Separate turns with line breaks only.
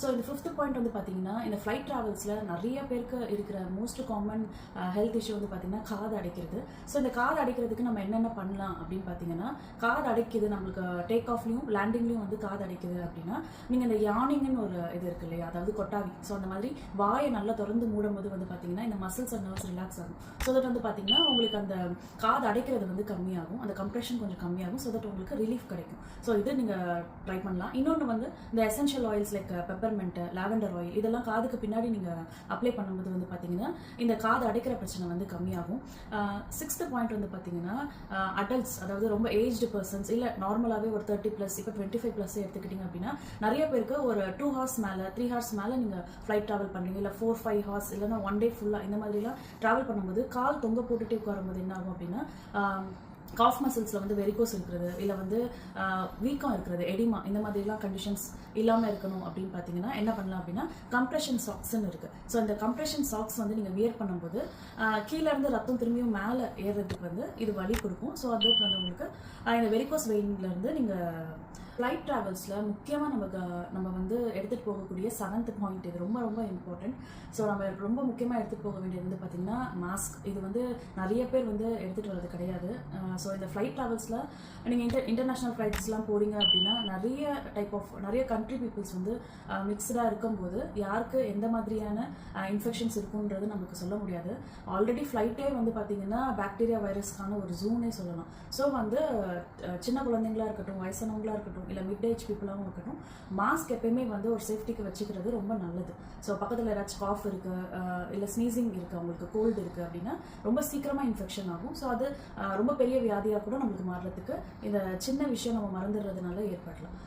So இந்த fifth point வந்து பார்த்தீங்கன்னா, இந்த ஃப்ளைட் ட்ராவல்ஸில் நிறைய பேருக்கு இருக்கிற மோஸ்ட் காமன் ஹெல்த் இஷ்யூ வந்து பார்த்தீங்கன்னா காது அடைக்கிறது. ஸோ இந்த காது அடைக்கிறதுக்கு நம்ம என்னென்ன பண்ணலாம் அப்படின்னு பார்த்தீங்கன்னா, காது அடைக்குது நம்மளுக்கு டேக் ஆஃப்லையும் லேண்டிங்லையும் வந்து காது அடைக்குது அப்படின்னா, நீங்கள் இந்த யானிங்னு ஒரு இது இருக்கு இல்லையா, அதாவது கொட்டாவி. ஸோ அந்த மாதிரி வாயை நல்லா திறந்து மூடும்போது வந்து பார்த்தீங்கன்னா இந்த மசில்ஸ் அண்ட் நர்வ்ஸ் ரிலாக்ஸ் ஆகும். ஸோ தட் வந்து பார்த்தீங்கன்னா உங்களுக்கு அந்த காது அடைக்கிறது வந்து கம்மியாகும், அந்த கம்ப்ரெஷன் கொஞ்சம் கம்மியாகும். ஸோ தட் உங்களுக்கு ரிலீஃப் கிடைக்கும். ஸோ இது நீங்கள் ட்ரை பண்ணலாம். இன்னொன்று வந்து இந்த essential oils like peppermint, lavender oil இதெல்லாம் காதுக்கு பின்னாடி நீங்கள் அப்ளை பண்ணும்போது வந்து பார்த்தீங்கன்னா இந்த காது அடைக்கிற பிரச்சனை வந்து கம்மியாகும். சிக்ஸ்த் பாயிண்ட் வந்து பார்த்தீங்கன்னா, அடல்ட்ஸ், அதாவது ரொம்ப ஏஜ்டு பர்சன்ஸ், இல்லை நார்மலாகவே ஒரு 30+, இப்போ 25+ எடுத்துக்கிட்டிங்க அப்படின்னா நிறைய பேருக்கு ஒரு 2 hours மேலே 3 hours மேலே நீங்கள் ஃப்ளைட் ட்ராவல் பண்ணுறீங்க, இல்லை 4-5 hours இல்லைன்னா 1 day ஃபுல்லாக இந்த மாதிரிலாம் ட்ராவல் பண்ணும்போது கால் தொங்க போட்டுகிட்டே உட்காரும்போது என்ன ஆகும் அப்படின்னா, காஃப் மசில்ஸில் வந்து வெரிகோஸ் இருக்கிறது, இல்லை வந்து வீக்கம் இருக்கிறது, எடிமா, இந்த மாதிரிலாம் கண்டிஷன்ஸ் இல்லாமல் இருக்கணும் அப்படின்னு பார்த்தீங்கன்னா என்ன பண்ணலாம் அப்படின்னா, கம்ப்ரெஷன் சாக்ஸ்ன்னு இருக்குது. ஸோ இந்த கம்ப்ரெஷன் சாக்ஸ் வந்து நீங்கள் வியர் பண்ணும்போது கீழேருந்து ரத்தம் திரும்பியும் மேலே ஏறுறதுக்கு வந்து இது வலி கொடுக்கும். ஸோ அதுக்கு வந்து உங்களுக்கு இந்த வெரிகோஸ் வெயின்லேருந்து நீங்கள் ஃப்ளைட் ட்ராவல்ஸில் முக்கியமாக நம்ம வந்து எடுத்துகிட்டு போகக்கூடிய 7th பாயிண்ட், இது ரொம்ப ரொம்ப இம்பார்ட்டன்ட். ஸோ நம்ம ரொம்ப முக்கியமாக எடுத்துகிட்டு போக வேண்டியது வந்து பார்த்திங்கன்னா மாஸ்க். இது வந்து நிறைய பேர் வந்து எடுத்துகிட்டு வர்றது கிடையாது. ஸோ இந்த ஃப்ளைட் ட்ராவல்ஸில் நீங்கள் இன்டர்நேஷ்னல் ஃப்ளைட்ஸ்லாம் போகிறீங்க அப்படின்னா நிறைய கண்ட்ரி பீப்புள்ஸ் வந்து மிக்ஸ்டாக இருக்கும்போது யாருக்கு எந்த மாதிரியான இன்ஃபெக்ஷன்ஸ் இருக்குன்றது நமக்கு சொல்ல முடியாது. ஆல்ரெடி ஃப்ளைட்டே வந்து பார்த்திங்கன்னா பாக்டீரியா வைரஸ்க்கான ஒரு ஜூனே சொல்லலாம். ஸோ வந்து சின்ன குழந்தைங்களா இருக்கட்டும், வயசானவங்களா இருக்கட்டும், இல்லை மிட் ஏஜ் பீப்புளாகவும் இருக்கட்டும், மாஸ்க் எப்பயுமே வந்து ஒரு சேஃப்டிக்கு வச்சுக்கிறது ரொம்ப நல்லது. ஸோ பக்கத்தில் ஏதாச்சும் காஃப் இருக்குது, இல்லை ஸ்னீசிங் இருக்குது, அவங்களுக்கு கோல்டு இருக்குது அப்படின்னா ரொம்ப சீக்கிரமாக இன்ஃபெக்ஷன் ஆகும். ஸோ அது ரொம்ப பெரிய வியாதியாக கூட நம்மளுக்கு மாறுறதுக்கு இந்த சின்ன விஷயம் நம்ம மறந்துடுறதுனால ஏற்படலாம்.